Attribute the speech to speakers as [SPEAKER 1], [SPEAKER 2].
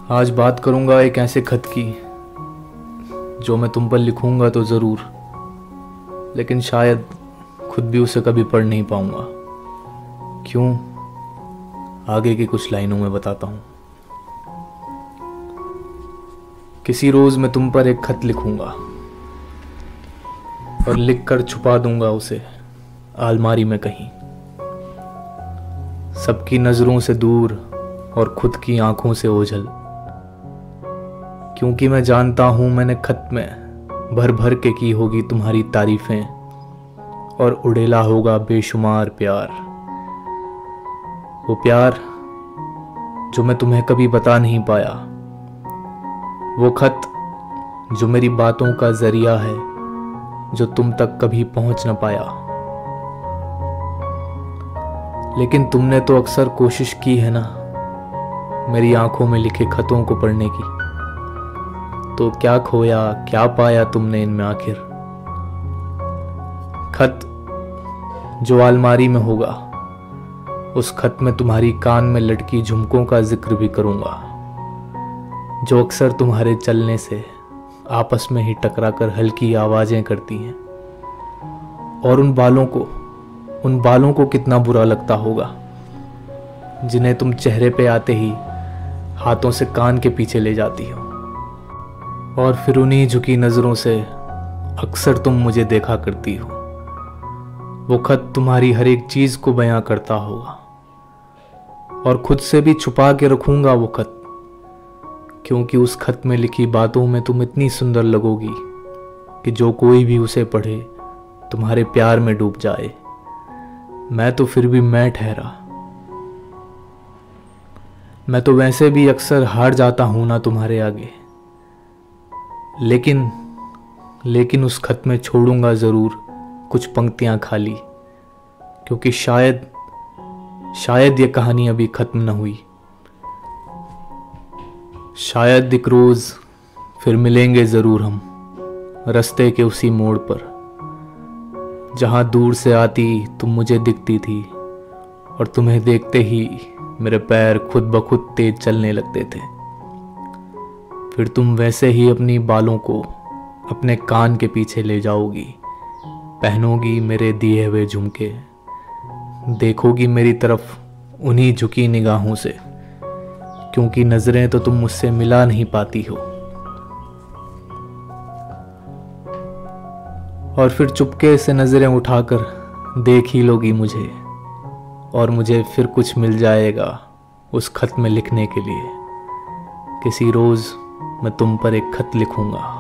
[SPEAKER 1] आज बात करूंगा एक ऐसे खत की जो मैं तुम पर लिखूंगा तो ज़रूर, लेकिन शायद खुद भी उसे कभी पढ़ नहीं पाऊंगा। क्यों? आगे की कुछ लाइनों में बताता हूँ। किसी रोज़ मैं तुम पर एक खत लिखूंगा और लिखकर छुपा दूंगा उसे अलमारी में कहीं, सबकी नज़रों से दूर और खुद की आंखों से ओझल। क्योंकि मैं जानता हूं मैंने खत में भर भर के की होगी तुम्हारी तारीफें और उड़ेला होगा बेशुमार प्यार। वो प्यार जो मैं तुम्हें कभी बता नहीं पाया, वो खत जो मेरी बातों का जरिया है जो तुम तक कभी पहुंच न पाया। लेकिन तुमने तो अक्सर कोशिश की है ना मेरी आंखों में लिखे खतों को पढ़ने की, तो क्या खोया क्या पाया तुमने इनमें आखिर। खत जो अलमारी में होगा, उस खत में तुम्हारी कान में लटकी झुमकों का जिक्र भी करूंगा जो अक्सर तुम्हारे चलने से आपस में ही टकराकर हल्की आवाजें करती हैं। और उन बालों को कितना बुरा लगता होगा जिन्हें तुम चेहरे पे आते ही हाथों से कान के पीछे ले जाती हो, और फिर उन्हीं झुकी नजरों से अक्सर तुम मुझे देखा करती हो। वो खत तुम्हारी हर एक चीज को बयां करता होगा, और खुद से भी छुपा के रखूंगा वो खत, क्योंकि उस खत में लिखी बातों में तुम इतनी सुंदर लगोगी कि जो कोई भी उसे पढ़े तुम्हारे प्यार में डूब जाए। मैं तो फिर भी मैं ठहरा, मैं तो वैसे भी अक्सर हार जाता हूं ना तुम्हारे आगे, लेकिन उस खत में छोड़ूंगा जरूर कुछ पंक्तियां खाली, क्योंकि शायद ये कहानी अभी खत्म न हुई। शायद एक रोज फिर मिलेंगे जरूर हम रास्ते के उसी मोड़ पर, जहां दूर से आती तुम मुझे दिखती थी और तुम्हें देखते ही मेरे पैर खुद ब खुद तेज चलने लगते थे। फिर तुम वैसे ही अपनी बालों को अपने कान के पीछे ले जाओगी, पहनोगी मेरे दिए हुए झुमके, देखोगी मेरी तरफ उन्हीं झुकी निगाहों से, क्योंकि नजरें तो तुम मुझसे मिला नहीं पाती हो। और फिर चुपके से नजरें उठाकर देख ही लोगी मुझे, और मुझे फिर कुछ मिल जाएगा उस खत में लिखने के लिए। किसी रोज मैं तुम पर एक खत लिखूंगा।